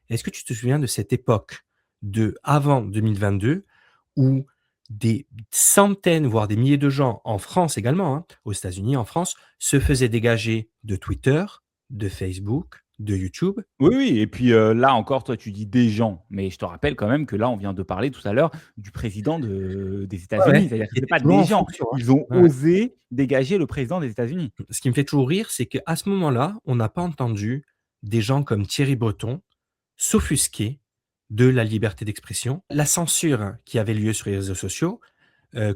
Est-ce que tu te souviens de cette époque de avant 2022 où des centaines, voire des milliers de gens en France également, hein, aux États-Unis, en France, se faisaient dégager de Twitter, de Facebook, de YouTube? Oui, oui, et puis, là encore, toi, tu dis «des gens», mais je te rappelle quand même que là, on vient de parler tout à l'heure du président des Ouais, ouais, États-Unis. C'est-à-dire que qui c'est était pas toujours des en gens, fonction, hein. ils ont Ouais, ouais. osé dégager le président des États-Unis. Ce qui me fait toujours rire, c'est qu'à ce moment-là, on n'a pas entendu des gens comme Thierry Breton s'offusquer de la liberté d'expression. La censure qui avait lieu sur les réseaux sociaux,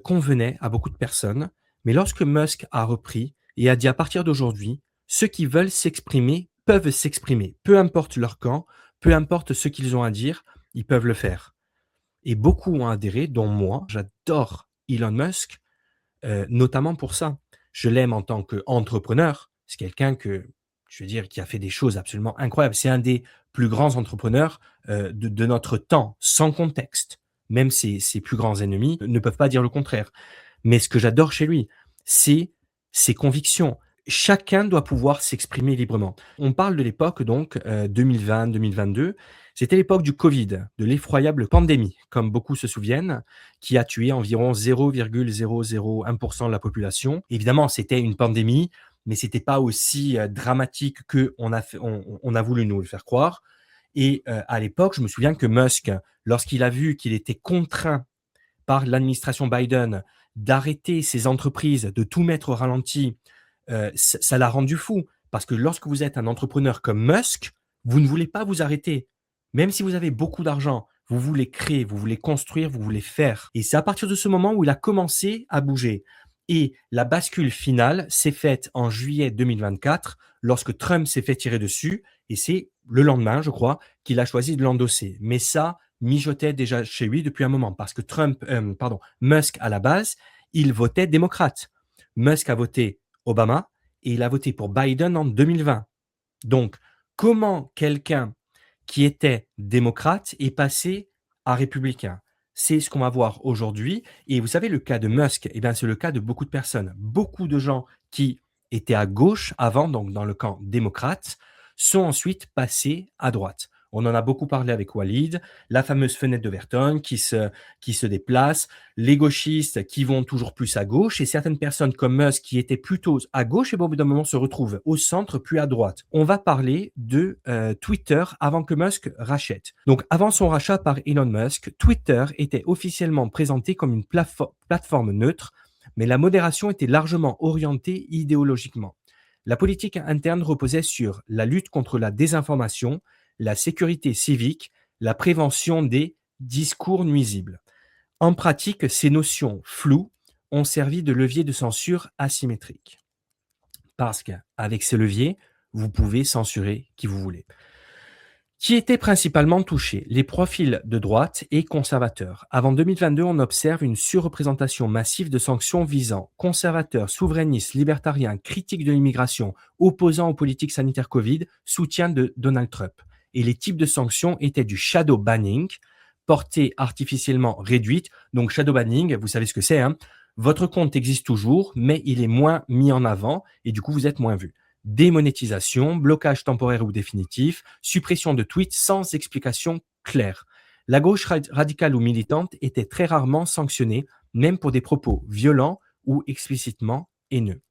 convenait à beaucoup de personnes. Mais lorsque Musk a repris et a dit: «À partir d'aujourd'hui, ceux qui veulent s'exprimer peuvent s'exprimer. Peu importe leur camp, peu importe ce qu'ils ont à dire, ils peuvent le faire» et beaucoup ont adhéré, dont moi. J'adore Elon Musk, notamment pour ça. Je l'aime en tant qu'entrepreneur. C'est quelqu'un que, je veux dire, qui a fait des choses absolument incroyables. C'est un des plus grands entrepreneurs, de notre temps, sans contexte. Même ses plus grands ennemis ne peuvent pas dire le contraire. Mais ce que j'adore chez lui, c'est ses convictions. Chacun doit pouvoir s'exprimer librement. On parle de l'époque donc, 2020-2022. C'était l'époque du Covid, de l'effroyable pandémie, comme beaucoup se souviennent, qui a tué environ 0,001 de la population. Évidemment, c'était une pandémie, mais c'était pas aussi, dramatique qu'on a fait on a voulu nous le faire croire et à l'époque, je me souviens que Musk, lorsqu'il a vu qu'il était contraint par l'administration Biden d'arrêter ses entreprises, de tout mettre au ralenti, ça l'a rendu fou. Parce que lorsque vous êtes un entrepreneur comme Musk, vous ne voulez pas vous arrêter. Même si vous avez beaucoup d'argent, vous voulez créer, vous voulez construire, vous voulez faire. Et c'est à partir de ce moment où il a commencé à bouger. Et la bascule finale s'est faite en juillet 2024, lorsque Trump s'est fait tirer dessus. Et c'est le lendemain, je crois, qu'il a choisi de l'endosser. Mais ça, mijotait déjà chez lui depuis un moment parce que Musk à la base, il votait démocrate. Musk a voté Obama et il a voté pour Biden en 2020. Donc, comment quelqu'un qui était démocrate est passé à républicain? C'est ce qu'on va voir aujourd'hui. Et vous savez, le cas de Musk, eh bien, c'est le cas de beaucoup de personnes. Beaucoup de gens qui étaient à gauche avant, donc dans le camp démocrate, sont ensuite passés à droite. On en a beaucoup parlé avec Walid, la fameuse fenêtre d'Overton qui se déplace, les gauchistes qui vont toujours plus à gauche et certaines personnes comme Musk qui étaient plutôt à gauche et bon, au bout d'un moment se retrouvent au centre puis à droite. On va parler de Twitter avant que Musk rachète. Donc avant son rachat par Elon Musk, Twitter était officiellement présenté comme une plateforme neutre, mais la modération était largement orientée idéologiquement. La politique interne reposait sur la lutte contre la désinformation, la sécurité civique, la prévention des discours nuisibles. En pratique, ces notions floues ont servi de levier de censure asymétrique. Parce qu'avec ces leviers, vous pouvez censurer qui vous voulez. Qui étaient principalement touchés? Les profils de droite et conservateurs. Avant 2022, on observe une surreprésentation massive de sanctions visant conservateurs, souverainistes, libertariens, critiques de l'immigration, opposants aux politiques sanitaires Covid, soutien de Donald Trump. Et les types de sanctions étaient du shadow banning, portée artificiellement réduite. Donc shadow banning, vous savez ce que c'est, hein? Votre compte existe toujours, mais il est moins mis en avant et du coup, vous êtes moins vu. Démonétisation, blocage temporaire ou définitif, suppression de tweets sans explication claire. La gauche radicale ou militante était très rarement sanctionnée, même pour des propos violents ou explicitement haineux.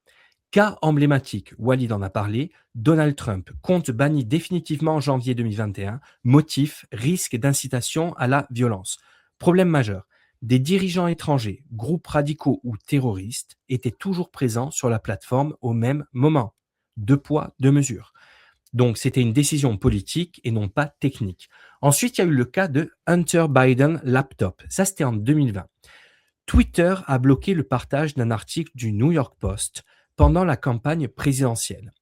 Cas emblématique, Walid en a parlé, Donald Trump, compte banni définitivement en janvier 2021, motif risque d'incitation à la violence. Problème majeur, des dirigeants étrangers, groupes radicaux ou terroristes étaient toujours présents sur la plateforme au même moment. Deux poids, deux mesures. Donc c'était une décision politique et non pas technique. Ensuite, il y a eu le cas de Hunter Biden Laptop. Ça, c'était en 2020. Twitter a bloqué le partage d'un article du New York Post pendant la campagne présidentielle.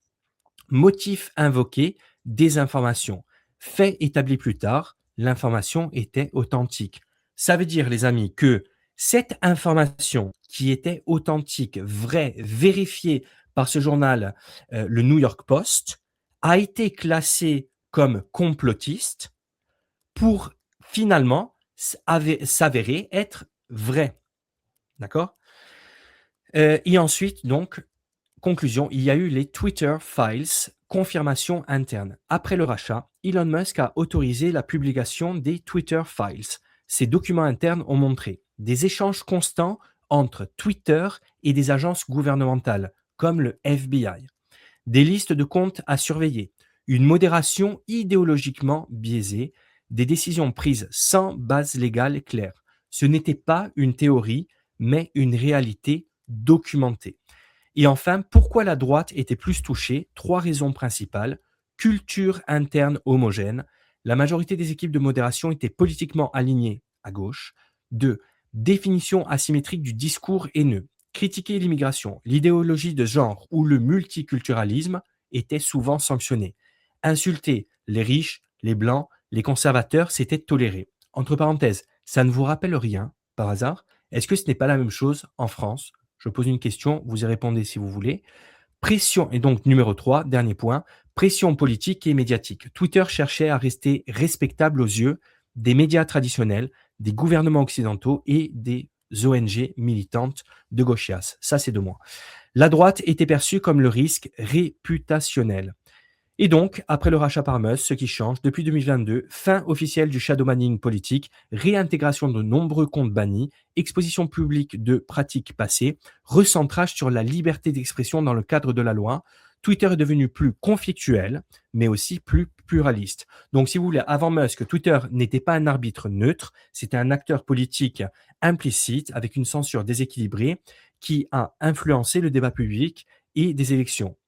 Motif invoqué, désinformation. Fait établi plus tard, l'information était authentique. Ça veut dire, les amis, que cette information qui était authentique, vraie, vérifiée par ce journal, le New York Post, a été classée comme complotiste pour finalement s'avérer être vraie. D'accord? Et ensuite, donc, conclusion, il y a eu les Twitter Files, confirmation interne. Après le rachat, Elon Musk a autorisé la publication des Twitter Files. Ces documents internes ont montré des échanges constants entre Twitter et des agences gouvernementales, comme le FBI, des listes de comptes à surveiller, une modération idéologiquement biaisée, des décisions prises sans base légale claire. Ce n'était pas une théorie, mais une réalité documentée. Et enfin, pourquoi la droite était plus touchée? Trois raisons principales. Culture interne homogène. La majorité des équipes de modération étaient politiquement alignées à gauche. Deux, définition asymétrique du discours haineux. Critiquer l'immigration, l'idéologie de genre ou le multiculturalisme étaient souvent sanctionnés. Insulter les riches, les blancs, les conservateurs, c'était toléré. Entre parenthèses, ça ne vous rappelle rien, par hasard? Est-ce que ce n'est pas la même chose en France? Je pose une question, vous y répondez si vous voulez. Pression, et donc numéro 3, dernier point, pression politique et médiatique. Twitter cherchait à rester respectable aux yeux des médias traditionnels, des gouvernements occidentaux et des ONG militantes de gauchias. Ça, c'est de moi. La droite était perçue comme le risque réputationnel. Et donc, après le rachat par Musk, ce qui change, depuis 2022, fin officielle du shadowbanning politique, réintégration de nombreux comptes bannis, exposition publique de pratiques passées, recentrage sur la liberté d'expression dans le cadre de la loi. Twitter est devenu plus conflictuel, mais aussi plus pluraliste. Donc, si vous voulez, avant Musk, Twitter n'était pas un arbitre neutre, c'était un acteur politique implicite avec une censure déséquilibrée qui a influencé le débat public et des élections.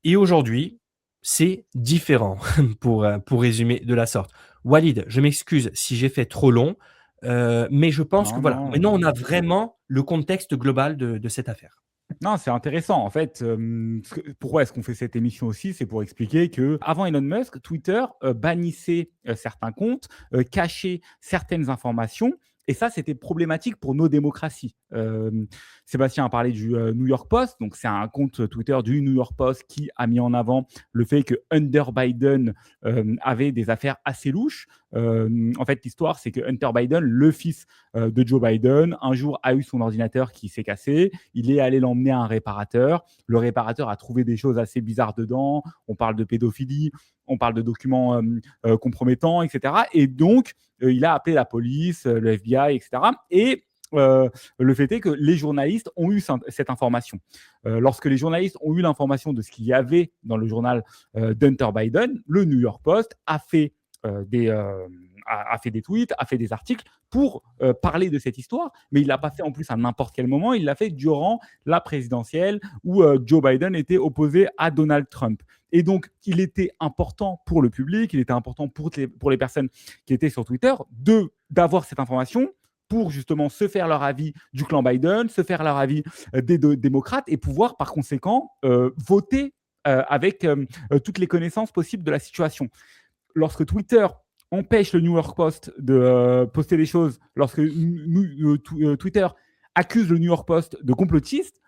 Et aujourd'hui, c'est différent pour résumer de la sorte. Walid, je m'excuse si j'ai fait trop long, mais je pense que Non, voilà, non, maintenant on a vraiment le contexte global de cette affaire. non, c'est intéressant. En fait, pourquoi est-ce qu'on fait cette émission aussi? C'est pour expliquer que avant Elon Musk, Twitter, bannissait, certains comptes, cachait certaines informations et ça, c'était problématique pour nos démocraties. Sébastien a parlé du, New York Post, donc c'est un compte Twitter du New York Post qui a mis en avant le fait que Hunter Biden, avait des affaires assez louches. En fait, l'histoire, c'est que Hunter Biden, le fils, de Joe Biden, un jour a eu son ordinateur qui s'est cassé. Il est allé l'emmener à un réparateur. Le réparateur a trouvé des choses assez bizarres dedans. On parle de pédophilie, on parle de documents compromettants, etc. Et donc, il a appelé la police, le FBI, etc. Et le fait est que les journalistes ont eu cette information. Lorsque les journalistes ont eu l'information de ce qu'il y avait dans le journal d'Hunter Biden, le New York Post a fait a fait des tweets, a fait des articles pour parler de cette histoire, mais il l'a pas fait en plus à n'importe quel moment, il l'a fait durant la présidentielle où Joe Biden était opposé à Donald Trump. Et donc, il était important pour le public, il était important pour les personnes qui étaient sur Twitter d'avoir cette information pour justement se faire leur avis du clan Biden, se faire leur avis des démocrates et pouvoir par conséquent voter avec toutes les connaissances possibles de la situation. Lorsque Twitter empêche le New York Post de poster des choses, lorsque Twitter accuse le New York Post de complotiste,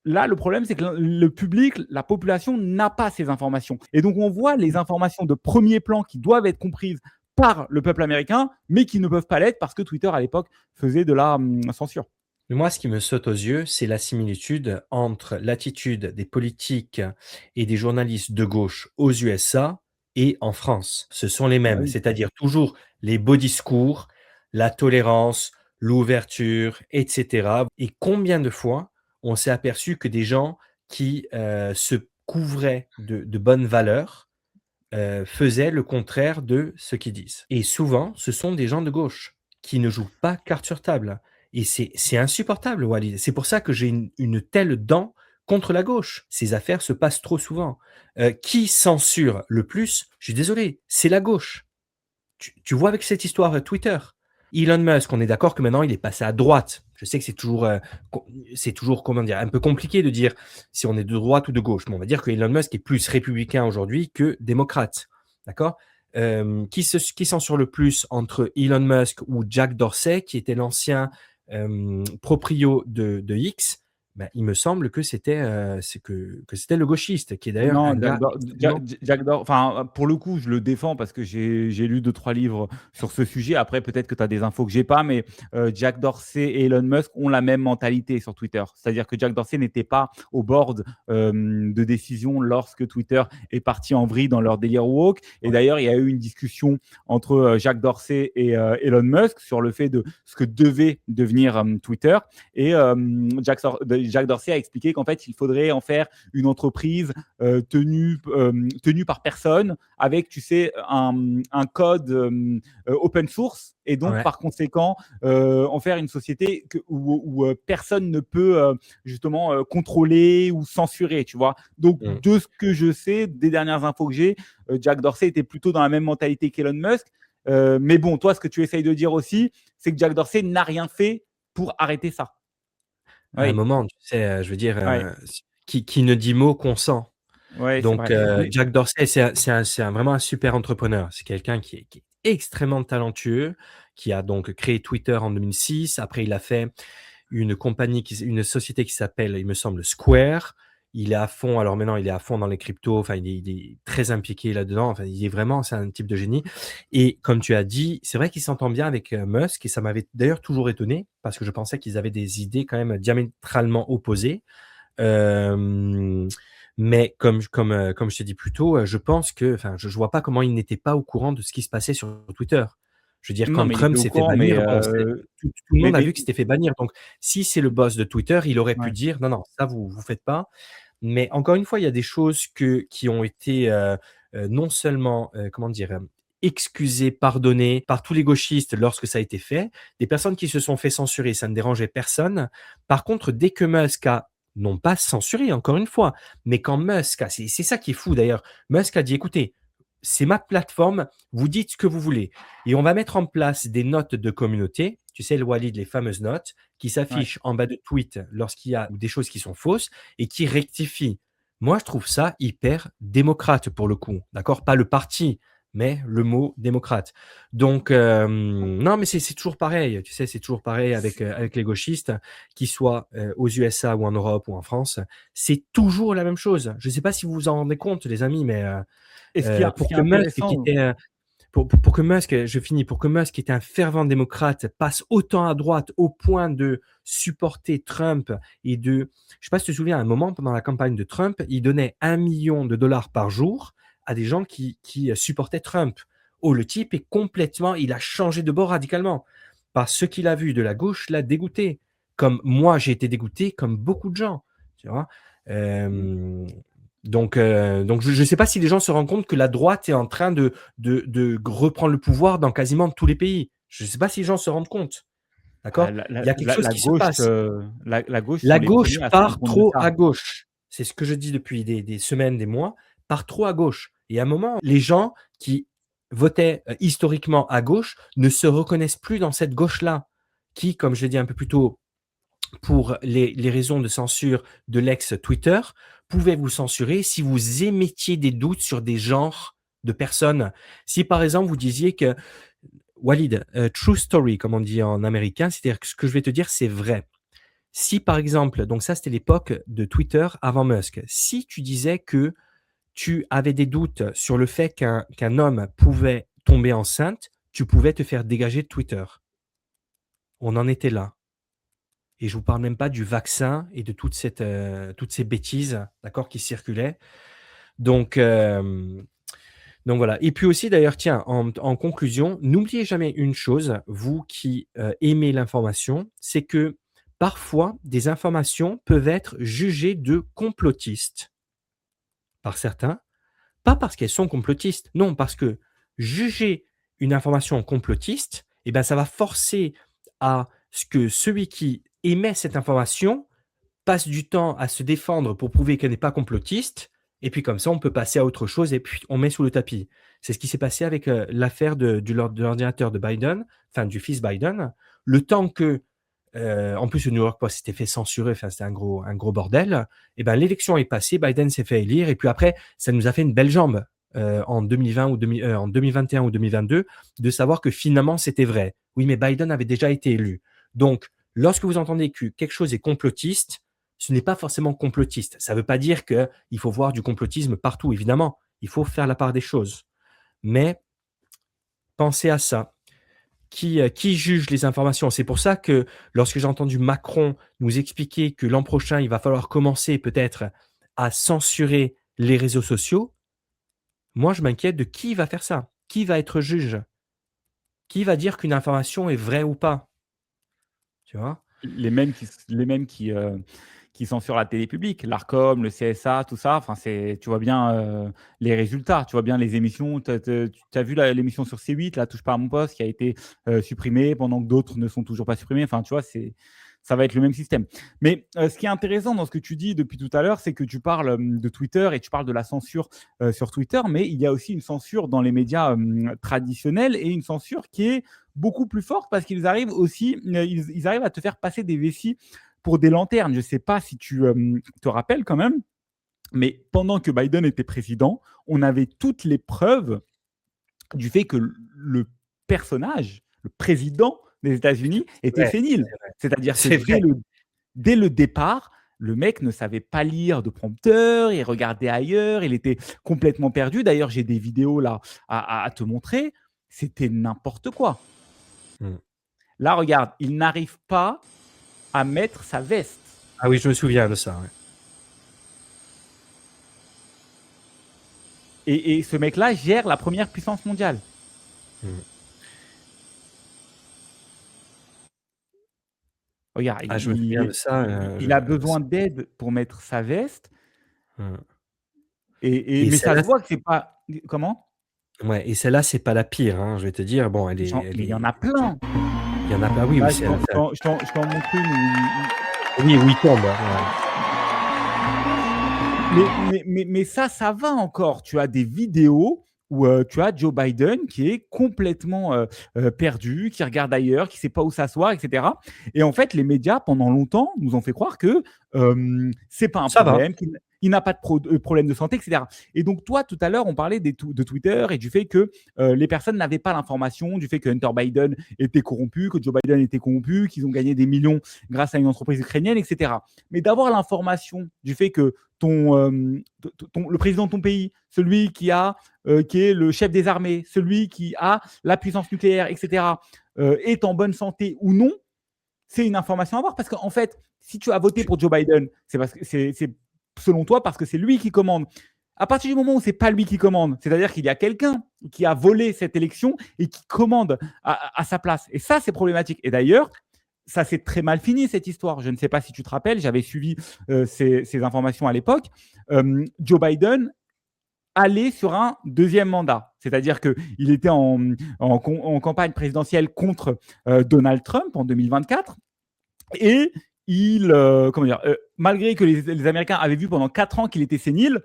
là, le problème, c'est que le public, la population n'a pas ces informations. Et donc, on voit les informations de premier plan qui doivent être comprises par le peuple américain, mais qui ne peuvent pas l'être parce que Twitter, à l'époque, faisait de la censure. Mais moi, ce qui me saute aux yeux, c'est la similitude entre l'attitude des politiques et des journalistes de gauche aux USA et en France. Ce sont les Ah mêmes, oui. c'est-à-dire toujours les beaux discours, la tolérance, l'ouverture, etc. Et combien de fois on s'est aperçu que des gens qui se couvraient de bonnes valeurs faisaient le contraire de ce qu'ils disent. Et souvent, ce sont des gens de gauche qui ne jouent pas carte sur table. Et c'est insupportable, Walid. C'est pour ça que j'ai une telle dent contre la gauche. Ces affaires se passent trop souvent. Qui censure le plus? Je suis désolé, c'est la gauche. Tu vois avec cette histoire Twitter. Elon Musk, on est d'accord que maintenant il est passé à droite. Je sais que c'est toujours comment dire, un peu compliqué de dire si on est de droite ou de gauche. Mais on va dire que Elon Musk est plus républicain aujourd'hui que démocrate. D'accord. Qui censure le plus entre Elon Musk ou Jack Dorsey, qui était l'ancien proprio de X? bah, il me semble que c'était, que c'était le gauchiste, qui est d'ailleurs Non, un gars extrêmement Jack Dor enfin, pour le coup, je le défends parce que j'ai lu 2-3 livres sur ce sujet. Après, peut-être que tu as des infos que j'ai pas, mais Jack Dorsey et Elon Musk ont la même mentalité sur Twitter. C'est-à-dire que Jack Dorsey n'était pas au board de décision lorsque Twitter est parti en vrille dans leur délire woke. Et ouais, d'ailleurs, il y a eu une discussion entre Jack Dorsey et Elon Musk sur le fait de ce que devait devenir Twitter. Et Jack Dorsey a expliqué qu'en fait, il faudrait en faire une entreprise tenu par personne avec, tu sais, un code open source et donc ouais, par conséquent en faire une société où personne ne peut justement contrôler ou censurer, tu vois. Donc mmh. de ce que je sais, des dernières infos que j'ai, Jack Dorsey était plutôt dans la même mentalité qu'Elon Musk. Mais bon, toi, ce que tu essayes de dire aussi, c'est que Jack Dorsey n'a rien fait pour arrêter ça. À un Oui, moment, tu sais, je veux dire, ouais, qui ne dit mot consent. ouais, c'est Donc vrai. Mais Jack Dorsey, c'est vraiment un super entrepreneur. C'est quelqu'un qui est extrêmement talentueux, qui a donc créé Twitter en 2006. Après, il a fait une société qui s'appelle, il me semble, Square. Il est à fond, alors maintenant, il est à fond dans les cryptos, enfin, il est très impliqué là-dedans. Enfin, il est vraiment, c'est un type de génie. Et comme tu as dit, c'est vrai qu'il s'entend bien avec Musk, et ça m'avait d'ailleurs toujours étonné parce que je pensais qu'ils avaient des idées quand même diamétralement opposées. Hem, mais comme je t'ai dit plus tôt, je pense que, enfin, je vois pas comment il n'était pas au courant de ce qui se passait sur Twitter. Je veux dire, non, quand mais il était Trump au s'est fait courant, mais bannir, bon, c'est tout le monde a mais vu qu'il s'était fait bannir. Donc si c'est le boss de Twitter, il aurait pu ouais. dire: «Non, non, ça vous faites pas». Mais encore une fois, il y a des choses qui ont été, non seulement, comment dire? Excusées, pardonnées par tous les gauchistes lorsque ça a été fait, des personnes qui se sont fait censurer, ça ne dérangeait personne. Par contre, dès que Musk a non pas censuré, encore une fois, mais quand Musk a c'est ça qui est fou d'ailleurs. Musk a dit: «Écoutez, c'est ma plateforme, vous dites ce que vous voulez et on va mettre en place des notes de communauté». Tu sais, le Walid, les fameuses notes qui Ouais. s'affichent en bas de tweets lorsqu'il y a des choses qui sont fausses et qui rectifient. Moi, je trouve ça hyper démocrate pour le coup, d'accord? Pas le parti, mais le mot démocrate. Donc, non, mais c'est toujours pareil, tu sais, c'est toujours pareil avec les gauchistes, qu'ils soient, aux USA ou en Europe ou en France, c'est toujours la même chose. Je ne sais pas si vous vous en rendez compte les amis, mais, Et ce pour qui est que Musk qui intéressant, était, pour que Musk, je finis, pour que Musk, qui était un fervent démocrate, passe autant à droite au point de supporter Trump et de, je sais pas si tu te souviens, à un moment pendant la campagne de Trump, il donnait 1 million de dollars par jour à des gens qui supportaient Trump. Oh, le type est complètement, il a changé de bord radicalement. Parce ce qu'il a vu de la gauche l'a dégoûté. Comme moi, j'ai été dégoûté, comme beaucoup de gens. Tu vois? mmh, Euh, donc je ne sais pas si les gens se rendent compte que la droite est en train de reprendre le pouvoir dans quasiment tous les pays. Je ne sais pas si les gens se rendent compte, ah, d'accord? Il y a quelque chose la qui se gauche, passe. la gauche sont La les gauche premiers à se rendre part compte de trop ça. à gauche. C'est ce que je dis depuis des semaines, des mois, part trop à gauche et à un moment, les gens qui votaient, historiquement à gauche ne se reconnaissent plus dans cette gauche-là, qui, comme je l'ai dit un peu plus tôt, pour les raisons de censure de l'ex-Twitter, pouvait vous censurer si vous émettiez des doutes sur des genres de personnes. Si par exemple vous disiez que Walid, true story comme on dit en américain, c'est-à-dire que ce que je vais te dire, c'est vrai. Si par exemple, donc ça c'était l'époque de Twitter avant Musk, si tu disais que tu avais des doutes sur le fait qu'un homme pouvait tomber enceinte, tu pouvais te faire dégager de Twitter. On en était là. Et je vous parle même pas du vaccin et de toutes ces bêtises, d'accord, qui circulaient. Donc, voilà. Et puis aussi d'ailleurs, tiens, en conclusion, n'oubliez jamais une chose, vous qui, aimez l'information, c'est que parfois des informations peuvent être jugées de complotistes par certains, pas parce qu'elles sont complotistes, non, parce que juger une information complotiste, et ben, ça va forcer à ce que celui qui émet cette information passe du temps à se défendre pour prouver qu'elle n'est pas complotiste et puis comme ça, on peut passer à autre chose et puis on met sous le tapis. C'est ce qui s'est passé avec, l'affaire de l'ordinateur de Biden, enfin du fils Biden. Le temps que, en plus le New York Post s'était fait censurer, enfin c'était un gros bordel et ben l'élection est passée, Biden s'est fait élire et puis après ça nous a fait une belle jambe, en 2020 ou en 2021 ou 2022 de savoir que finalement c'était vrai. Oui, mais Biden avait déjà été élu. Donc lorsque vous entendez que quelque chose est complotiste, Ce n'est pas forcément complotiste. Ça ne veut pas dire qu'il faut voir du complotisme partout, évidemment. Il faut faire la part des choses. Mais pensez à ça. Qui juge les informations? C'est pour ça que lorsque j'ai entendu Macron nous expliquer que l'an prochain, il va falloir commencer peut-être à censurer les réseaux sociaux, moi je m'inquiète de qui va faire ça? Qui va être juge? Qui va dire qu'une information est vraie ou pas? Tu vois? Les mêmes qui censurent la télé publique, l'Arcom, le CSA, tout ça. Enfin, tu vois bien les résultats, tu vois bien les émissions. Tu as vu l'émission sur C8, là, Touche pas à mon poste, qui a été supprimée pendant que d'autres ne sont toujours pas supprimées. Enfin, tu vois, ça va être le même système. Mais ce qui est intéressant dans ce que tu dis depuis tout à l'heure, c'est que tu parles de Twitter et tu parles de la censure sur Twitter, mais il y a aussi une censure dans les médias traditionnels et une censure qui est beaucoup plus forte parce qu'ils arrivent aussi, ils arrivent à te faire passer des vessies pour des lanternes. Je ne sais pas si tu te rappelles quand même, mais pendant que Biden était président, on avait toutes les preuves du fait que le personnage, le président des États-Unis, était Ouais, sénile. c'est vrai. C'est-à-dire que C'est vrai. dès le départ, le mec ne savait pas lire de prompteur, il regardait ailleurs, il était complètement perdu. D'ailleurs, j'ai des vidéos là à te montrer. C'était n'importe quoi. Mmh. Là, regarde, il n'arrive pas à mettre sa veste. Ah oui, je me souviens de ça, ouais. Et ce mec-là gère la première puissance mondiale. Mmh. Regarde, Ah, je me souviens de ça, il a besoin d'aide pour mettre sa veste. mmh. Et Et mais ça celle-là se voit que c'est pas. Comment? ouais, et celle-là, c'est pas la pire, hein, je vais te dire. Bon, elle Mais il y en est a plein. il y en a pas, oui, Là, oui, c'est elle, je t'en montre une oui, où il tombe, ouais. mais ça va encore. Tu as des vidéos où tu as Joe Biden qui est complètement perdu, qui regarde ailleurs, qui ne sait pas où s'asseoir, etc. Et en fait, les médias, pendant longtemps, nous ont fait croire que c'est pas un Ça va. problème, qu'il n'a pas de problème de santé, etc. Et donc, toi, tout à l'heure, on parlait de Twitter et du fait que les personnes n'avaient pas l'information, du fait que Hunter Biden était corrompu, que Joe Biden était corrompu, qu'ils ont gagné des millions grâce à une entreprise ukrainienne, etc. Mais d'avoir l'information du fait que le président de ton pays, celui qui est le chef des armées, celui qui a la puissance nucléaire, etc., est en bonne santé ou non, c'est une information à avoir. Parce qu'en fait, si tu as voté pour Joe Biden, c'est parce que c'est selon toi parce que c'est lui qui commande. À partir du moment où c'est pas lui qui commande, c'est-à-dire qu'il y a quelqu'un qui a volé cette élection et qui commande à sa place. Et ça, c'est problématique. Et d'ailleurs, ça s'est très mal fini cette histoire. Je ne sais pas si tu te rappelles, j'avais suivi ces informations à l'époque. Joe Biden allait sur un deuxième mandat. C'est-à-dire qu'il était en campagne présidentielle contre Donald Trump en 2024 et malgré que les Américains avaient vu pendant 4 ans qu'il était sénile,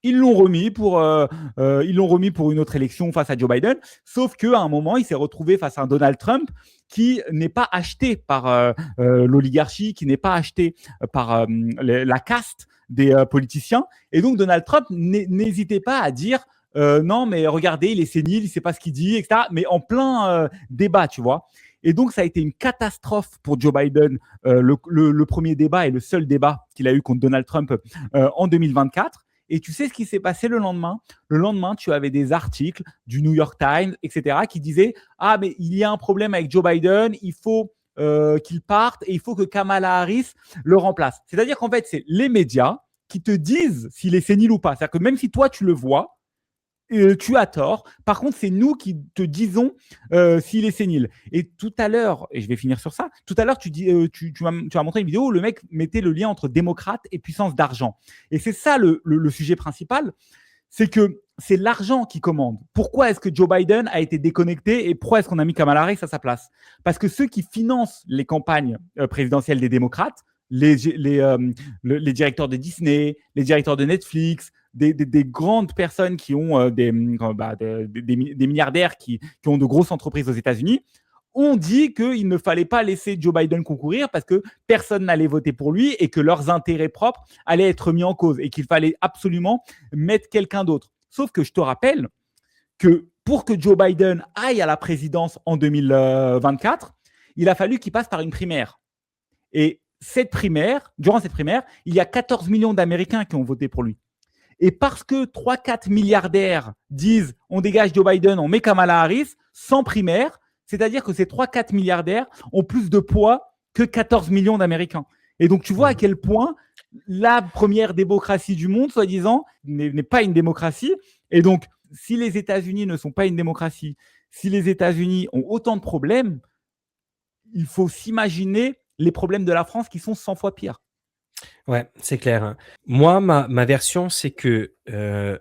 ils l'ont remis pour une autre élection face à Joe Biden. Sauf qu'à un moment, il s'est retrouvé face à un Donald Trump qui n'est pas acheté par l'oligarchie, qui n'est pas acheté par la caste des politiciens. Et donc, Donald Trump n'hésitait pas à dire non, mais regardez, il est sénile, il ne sait pas ce qu'il dit, etc. Mais en plein débat, tu vois. Et donc, ça a été une catastrophe pour Joe Biden, le premier débat et le seul débat qu'il a eu contre Donald Trump en 2024. Et tu sais ce qui s'est passé le lendemain? Le lendemain, tu avais des articles du New York Times, etc., qui disaient « Ah, mais il y a un problème avec Joe Biden, il faut qu'il parte et il faut que Kamala Harris le remplace. » C'est-à-dire qu'en fait, c'est les médias qui te disent s'il est sénile ou pas. C'est-à-dire que même si toi, tu le vois, tu as tort. Par contre, c'est nous qui te disons s'il est sénile. Et tout à l'heure, et je vais finir sur ça, tout à l'heure, tu m'as montré une vidéo où le mec mettait le lien entre démocrate et puissance d'argent. Et c'est ça le sujet principal, c'est que c'est l'argent qui commande. Pourquoi est-ce que Joe Biden a été déconnecté et pourquoi est-ce qu'on a mis Kamala Harris à sa place? Parce que ceux qui financent les campagnes présidentielles des démocrates, les directeurs de Disney, les directeurs de Netflix, des grandes personnes qui ont des milliardaires qui ont de grosses entreprises aux États-Unis, ont dit qu'il ne fallait pas laisser Joe Biden concourir parce que personne n'allait voter pour lui et que leurs intérêts propres allaient être mis en cause et qu'il fallait absolument mettre quelqu'un d'autre. Sauf que je te rappelle que pour que Joe Biden aille à la présidence en 2024, il a fallu qu'il passe par une primaire. Et durant cette primaire, il y a 14 millions d'Américains qui ont voté pour lui. Et parce que 3-4 milliardaires disent on dégage Joe Biden, on met Kamala Harris, sans primaire, c'est-à-dire que ces 3-4 milliardaires ont plus de poids que 14 millions d'Américains. Et donc, tu vois à quel point la première démocratie du monde, soi-disant, n'est pas une démocratie. Et donc, si les États-Unis ne sont pas une démocratie, si les États-Unis ont autant de problèmes, il faut s'imaginer les problèmes de la France qui sont 100 fois pires. Ouais, c'est clair, hein. Moi, ma version, c'est que,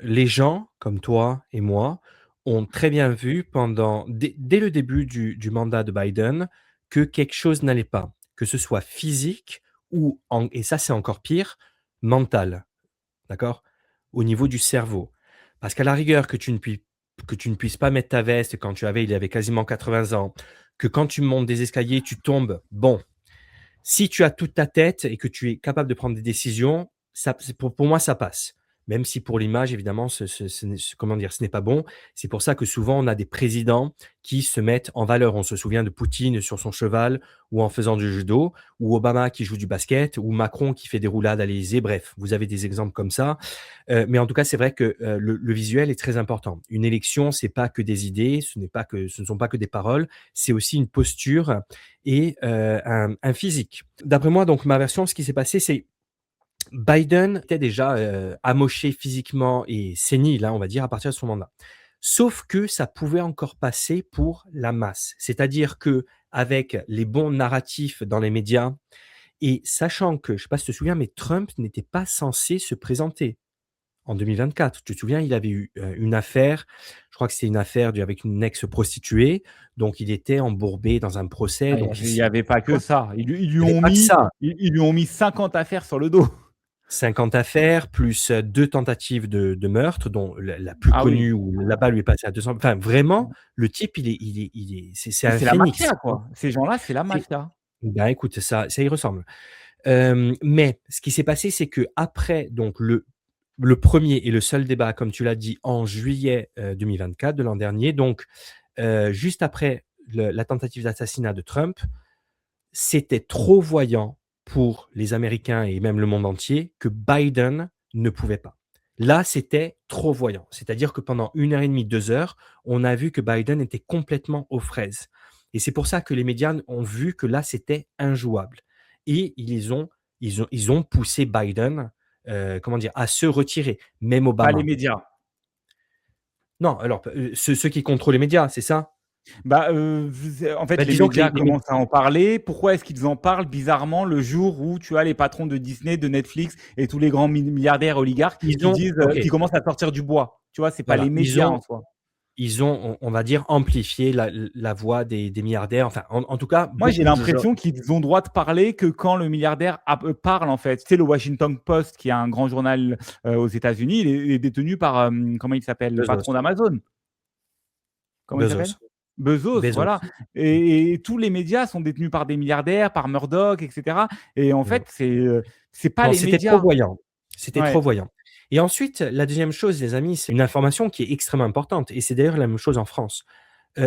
les gens comme toi et moi ont très bien vu dès le début du mandat de Biden que quelque chose n'allait pas, que ce soit physique et ça, c'est encore pire, mental, d'accord? Au niveau du cerveau. Parce qu'à la rigueur que tu ne puisses pas mettre ta veste quand il avait quasiment 80 ans, que quand tu montes des escaliers, tu tombes, bon, si tu as toute ta tête et que tu es capable de prendre des décisions, ça c'est pour moi, ça passe. Même si pour l'image, évidemment, comment dire? Ce n'est pas bon. C'est pour ça que souvent on a des présidents qui se mettent en valeur. On se souvient de Poutine sur son cheval ou en faisant du judo, ou Obama qui joue du basket, ou Macron qui fait des roulades à l'Élysée. Bref, vous avez des exemples comme ça. Mais en tout cas, c'est vrai que, le visuel est très important. Une élection, c'est pas que des idées, ce ne sont pas que des paroles, c'est aussi une posture et un physique. D'après moi, donc ma version, ce qui s'est passé, c'est Biden était déjà, amoché physiquement et sénile, hein, on va dire, à partir de son mandat. Sauf que ça pouvait encore passer pour la masse. C'est-à-dire que avec les bons narratifs dans les médias et sachant que, je ne sais pas si tu te souviens, mais Trump n'était pas censé se présenter en 2024. Tu te souviens, il avait eu, une affaire, je crois que c'était une affaire avec une ex-prostituée, donc il était embourbé dans un procès, Ah, donc il n'y avait pas que ça. il y avait pas que ça. Ils lui ont mis 50 affaires sur le dos. 50 affaires plus, 2 tentatives de meurtre dont la plus Ah oui. connue où là-bas lui est passé à 200, enfin vraiment le type c'est Mais un c'est la phénix, mafia, hein. quoi. Ces gens-là, c'est la C'est mafia. Bah, écoute, ça y ressemble. Mais ce qui s'est passé, c'est qu'après donc le premier et le seul débat, comme tu l'as dit, en juillet, 2024 de l'an dernier, donc juste après la tentative d'assassinat de Trump, c'était trop voyant pour les Américains et même le monde entier que Biden ne pouvait pas. Là, c'était trop voyant. C'est-à-dire que pendant 1 heure et demie, 2 heures, on a vu que Biden était complètement aux fraises et c'est pour ça que les médias ont vu que là, c'était injouable et ils ont poussé Biden, comment dire? À se retirer, même Pas les Obama. médias. Non, alors, ceux qui contrôlent les médias, c'est ça? Bah, en fait, Bah, les disons que médias les médias. commencent à en parler. Pourquoi est-ce qu'ils en parlent bizarrement le jour où tu as les patrons de Disney, de Netflix et tous les grands milliardaires oligarques Ils qui ont disent, OK, qui commencent à sortir du bois? Tu vois, c'est pas les voilà, médias en soi. ils ont, on va dire, amplifié la voix des milliardaires. Enfin, en tout cas, Moi, j'ai beaucoup de gens. l'impression qu'ils ont droit de parler que quand le milliardaire parle, en fait. Tu sais, le Washington Post, qui est un grand journal aux États-Unis, il est détenu par, comment il s'appelle, le patron Bezos, d'Amazon. Comment il s'appelle? Bezos, Bezos, voilà. Bezos. Et tous les médias sont détenus par des milliardaires, par Murdoch, et cetera. Et en Mmh. fait, c'est pas Non, les c'était trop médias. voyant. C'était trop Ouais. voyant. Et ensuite, la deuxième chose, les amis, c'est une information qui est extrêmement importante et c'est d'ailleurs la même chose en France.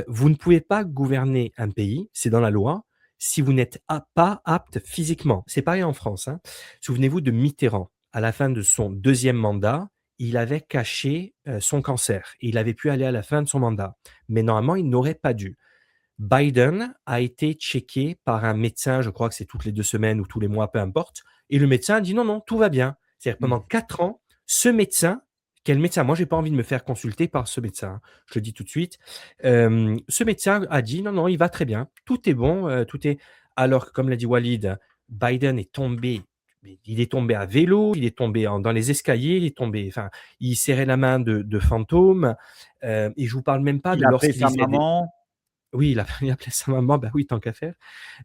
Vous ne pouvez pas gouverner un pays, c'est dans la loi, si vous n'êtes pas apte physiquement. C'est pareil en France, hein. Souvenez-vous de Mitterrand. À la fin de son 2e mandat, il avait caché, son cancer et il avait pu aller à la fin de son mandat. Mais normalement, il n'aurait pas dû. Biden a été checké par un médecin, je crois que c'est toutes les 2 semaines ou tous les mois, peu importe, et le médecin a dit: «Non, non, tout va bien». C'est-à-dire pendant Mmh. 4 ans, ce médecin, quel médecin? Moi, j'ai pas envie de me faire consulter par ce médecin, hein, je le dis tout de suite. Ce médecin a dit: «Non, non, il va très bien, tout est bon, tout est», alors que comme l'a dit Walid, Biden est tombé, mais il est tombé à vélo, il est tombé dans les escaliers, il est tombé, enfin, il serrait la main de fantômes, et je vous parle même pas Il de a appelé lorsqu'il sa lisait des. maman. Oui, il appelait sa maman, bah oui, tant qu'à faire.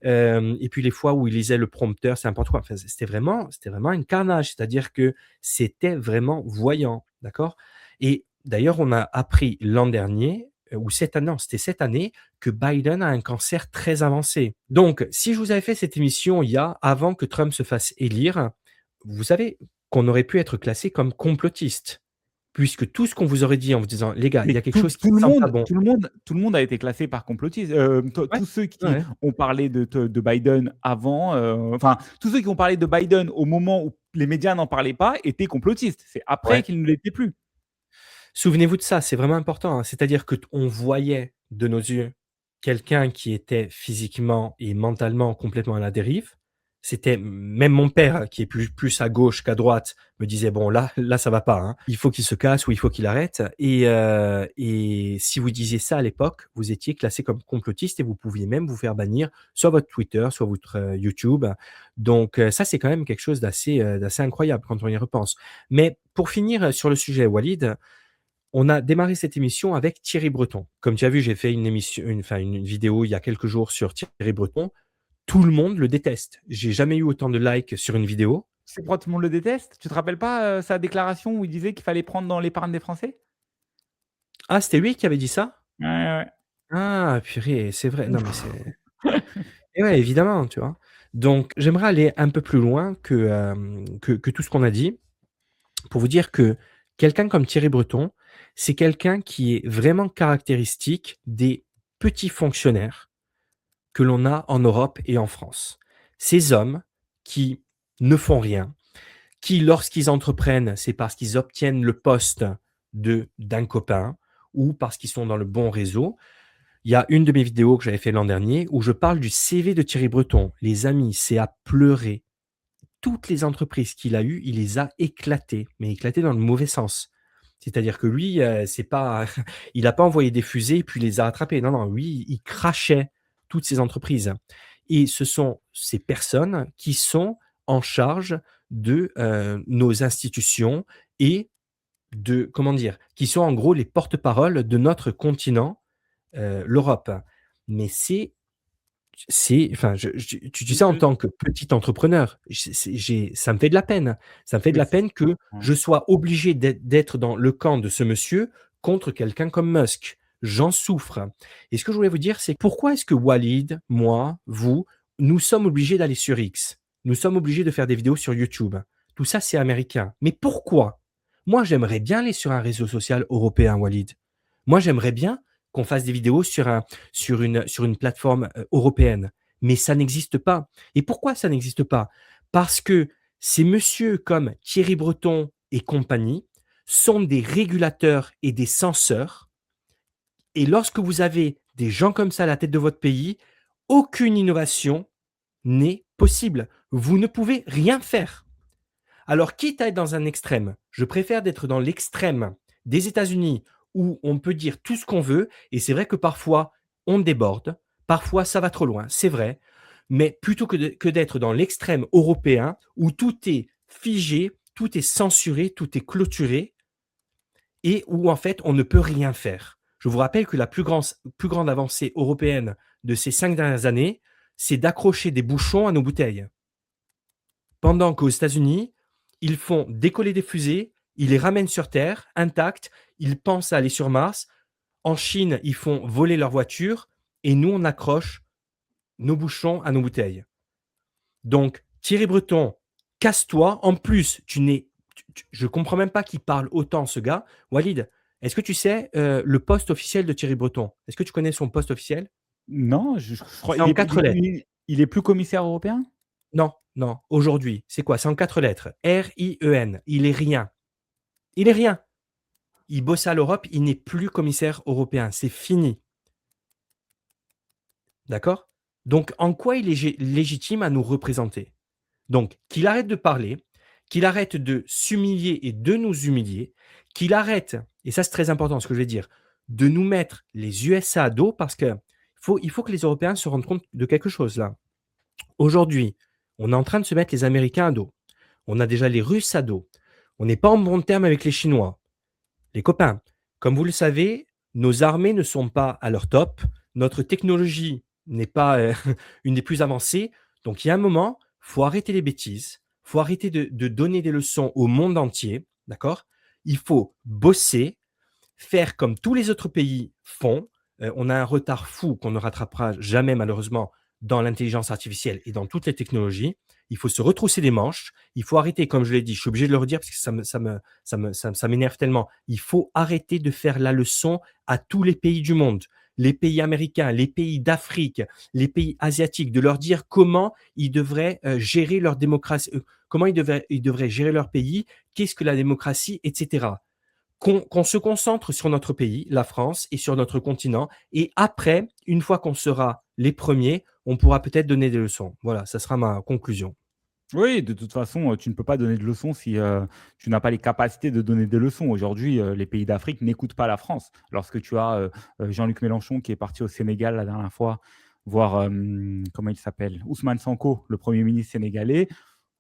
Et puis les fois où il lisait le prompteur, c'est n'importe quoi. Enfin, c'était vraiment un carnage, c'est-à-dire que c'était vraiment voyant, d'accord? Et d'ailleurs, on a appris l'an dernier, ou cette année, non, c'était cette année, que Biden a un cancer très avancé. Donc, si je vous avais fait cette émission avant que Trump se fasse élire, vous savez qu'on aurait pu être classé comme complotiste. puisque tout ce qu'on vous aurait dit en vous disant: «Les gars, il y Mais a quelque tout chose qui tout le sent pas monde bon». tout le monde tout le monde a été classé par complotiste. To Ouais, tous ceux qui ouais, ont parlé de Biden avant, enfin, tous ceux qui ont parlé de Biden au moment où les médias n'en parlaient pas étaient complotistes. C'est après ouais. qu'ils ne l'étaient plus. Souvenez-vous de ça, c'est vraiment important, hein. C'est-à-dire que t on voyait de nos yeux quelqu'un qui était physiquement et mentalement complètement à la dérive. C'était même mon père, qui est plus à gauche qu'à droite, me disait: «Bon là ça va pas, hein. Il faut qu'il se casse ou il faut qu'il arrête», et si vous disiez ça à l'époque, vous étiez classé comme complotiste et vous pouviez même vous faire bannir soit votre Twitter, soit votre, YouTube. Donc ça, c'est quand même quelque chose d'assez incroyable quand on y repense. Mais pour finir, sur le sujet Walid, on a démarré cette émission avec Thierry Breton. Comme tu as vu, j'ai fait une vidéo il y a quelques jours sur Thierry Breton. Tout le monde le déteste. J'ai jamais eu autant de likes sur une vidéo. C'est pourquoi tout le monde le déteste? Tu te rappelles pas, sa déclaration où il disait qu'il fallait prendre dans l'épargne des Français? Ah, c'était lui qui avait dit ça? Ouais, ouais. Ah purée, c'est vrai. Non mais c'est et ouais, évidemment, tu vois? Donc j'aimerais aller un peu plus loin que tout ce qu'on a dit, pour vous dire que quelqu'un comme Thierry Breton, c'est quelqu'un qui est vraiment caractéristique des petits fonctionnaires que l'on a en Europe et en France. Ces hommes qui ne font rien, qui lorsqu'ils entreprennent, c'est parce qu'ils obtiennent le poste d'un copain ou parce qu'ils sont dans le bon réseau. Il y a une de mes vidéos que j'avais fait l'an dernier où je parle du CV de Thierry Breton. Les amis, c'est à pleurer. Toutes les entreprises qu'il a eues, il les a éclatées, mais éclatées dans le mauvais sens. C'est-à-dire que lui, c'est pas il a pas envoyé des fusées puis il les a attrapées. Non, non, lui, il crachait toutes ces entreprises et ce sont ces personnes qui sont en charge de, nos institutions et de comment dire? Qui sont en gros les porte-parole de notre continent, l'Europe. Mais enfin, tu sais, en Je tant que petit entrepreneur, j'ai ça me fait de la peine. Ça me fait de mais la c'est peine que ouais. je sois obligé d'être dans le camp de ce monsieur contre quelqu'un comme Musk. J'en souffre et ce que je voulais vous dire, c'est pourquoi est-ce que Walid, moi, vous, nous sommes obligés d'aller sur X? Nous sommes obligés de faire des vidéos sur YouTube. Tout ça, c'est américain. Mais pourquoi? Moi, j'aimerais bien aller sur un réseau social européen, Walid. Moi, j'aimerais bien qu'on fasse des vidéos sur une plateforme, européenne. Mais ça n'existe pas. Et pourquoi ça n'existe pas? Parce que ces messieurs comme Thierry Breton et compagnie sont des régulateurs et des censeurs et lorsque vous avez des gens comme ça à la tête de votre pays, aucune innovation n'est possible. Vous ne pouvez rien faire. Alors, quitte à être dans un extrême, je préfère d'être dans l'extrême des États-Unis où on peut dire tout ce qu'on veut et c'est vrai que parfois on déborde, parfois ça va trop loin, c'est vrai, mais plutôt que d'être dans l'extrême européen où tout est figé, tout est censuré, tout est clôturé et où en fait on ne peut rien faire. Je vous rappelle que la plus grande avancée européenne de ces 5 dernières années, c'est d'accrocher des bouchons à nos bouteilles. Pendant qu'aux États-Unis, ils font décoller des fusées, ils les ramènent sur Terre intactes, ils pensent à aller sur Mars. En Chine, ils font voler leurs voitures et nous, on accroche nos bouchons à nos bouteilles. Donc, Thierry Breton, casse-toi. En plus, je comprends même pas qu'il parle autant, ce gars. Walid, est-ce que tu sais le poste officiel de Thierry Breton? Est-ce que tu connais son poste officiel? Non, je crois C'est en 4 lettres. il est plus commissaire européen? Non, non, aujourd'hui, c'est quoi? C'est en 4 lettres. RIEN. Il est rien. Il est rien. Il bosse à l'Europe, il n'est plus commissaire européen, c'est fini. D'accord? Donc en quoi il est légitime à nous représenter? Donc qu'il arrête de parler, qu'il arrête de s'humilier et de nous humilier, qu'il arrête, et ça c'est très important ce que je vais dire, de nous mettre les USA à dos parce que il faut que les Européens se rendent compte de quelque chose là. Aujourd'hui, on est en train de se mettre les Américains à dos. On a déjà les Russes à dos. On n'est pas en bon terme avec les Chinois. Les copains, comme vous le savez, nos armées ne sont pas à leur top. Notre technologie n'est pas une des plus avancées. Donc, il y a un moment, faut arrêter les bêtises. Faut arrêter de donner des leçons au monde entier. D'accord? Il faut bosser, faire comme tous les autres pays font. On a un retard fou qu'on ne rattrapera jamais, malheureusement, dans l'intelligence artificielle et dans toutes les technologies, il faut se retrousser les manches. Il faut arrêter, comme je l'ai dit, je suis obligé de le redire parce que ça m'énerve tellement. Il faut arrêter de faire la leçon à tous les pays du monde, les pays américains, les pays d'Afrique, les pays asiatiques, de leur dire comment ils devraient gérer leur démocratie, comment ils devraient gérer leur pays, qu'est-ce que la démocratie, etc. Qu'on se concentre sur notre pays, la France, et sur notre continent. Et après, une fois qu'on sera les premiers, on pourra peut-être donner des leçons. Voilà, ça sera ma conclusion. Oui, de toute façon, tu ne peux pas donner de leçons si, tu n'as pas les capacités de donner des leçons. Aujourd'hui, les pays d'Afrique n'écoutent pas la France. Lorsque tu as, Jean-Luc Mélenchon qui est parti au Sénégal la dernière fois voir, comment il s'appelle? Ousmane Sonko, le premier ministre sénégalais.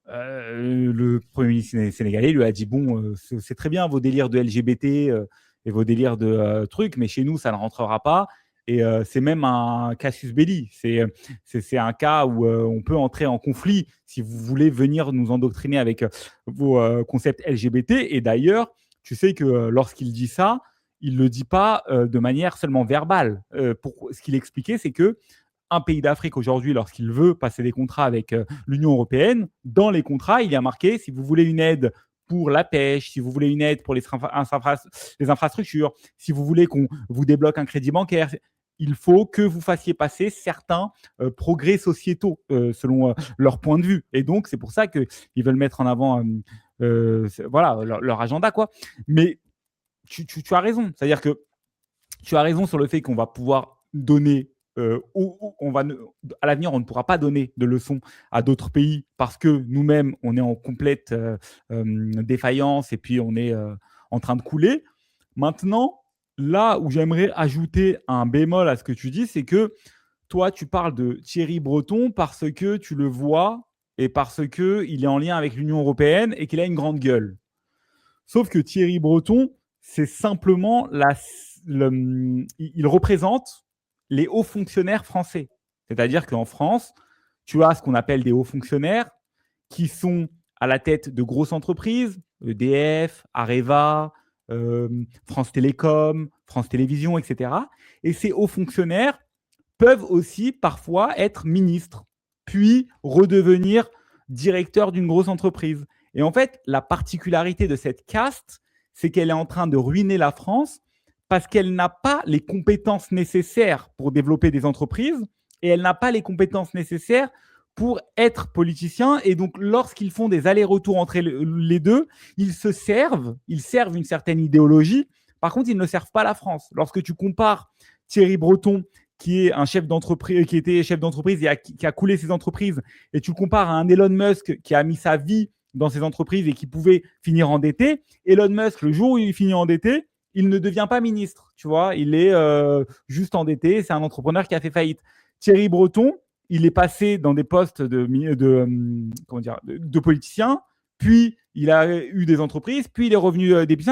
Le premier ministre sénégalais lui a dit: «Bon, c'est très bien vos délires de LGBT, et vos délires de, trucs, mais chez nous, ça ne rentrera pas et c'est même un casus belli. C'est un cas où, on peut entrer en conflit si vous voulez venir nous endoctriner avec, vos, concepts LGBT» et d'ailleurs, tu sais que, lorsqu'il dit ça, il le dit pas, de manière seulement verbale. Pourquoi ce qu'il expliquait, c'est que un pays d'Afrique aujourd'hui, lorsqu'il veut passer des contrats avec l'Union européenne, dans les contrats, il y a marqué si vous voulez une aide pour la pêche, si vous voulez une aide pour les infrastructures, si vous voulez qu'on vous débloque un crédit bancaire, il faut que vous fassiez passer certains progrès sociétaux selon leur point de vue. Et donc, c'est pour ça qu'ils veulent mettre en avant voilà, leur agenda, quoi. Mais tu as raison. C'est-à-dire que tu as raison sur le fait qu'on va pouvoir donner, à l'avenir, on ne pourra pas donner de leçons à d'autres pays parce que nous-mêmes, on est en complète défaillance et puis on est en train de couler. Maintenant, là où j'aimerais ajouter un bémol à ce que tu dis, c'est que toi, tu parles de Thierry Breton parce que tu le vois et parce qu'il est en lien avec l'Union européenne et qu'il a une grande gueule. Sauf que Thierry Breton, c'est simplement il représente les hauts fonctionnaires français. C'est-à-dire qu'en France, tu as ce qu'on appelle des hauts fonctionnaires qui sont à la tête de grosses entreprises, EDF, Areva, France Télécom, France Télévisions, etc. Et ces hauts fonctionnaires peuvent aussi parfois être ministres, puis redevenir directeurs d'une grosse entreprise. Et en fait, la particularité de cette caste, c'est qu'elle est en train de ruiner la France parce qu'elle n'a pas les compétences nécessaires pour développer des entreprises et elle n'a pas les compétences nécessaires pour être politicien. Et donc, lorsqu'ils font des allers-retours entre les deux, ils servent une certaine idéologie. Par contre, ils ne servent pas la France. Lorsque tu compares Thierry Breton, qui est un chef d'entreprise, qui était chef d'entreprise et qui a coulé ses entreprises, et tu le compares à un Elon Musk qui a mis sa vie dans ses entreprises et qui pouvait finir endetté. Elon Musk, le jour où il finit endetté, il ne devient pas ministre, tu vois, il est juste endetté, c'est un entrepreneur qui a fait faillite. Thierry Breton, il est passé dans des postes de politicien, puis il a eu des entreprises, puis il est revenu député.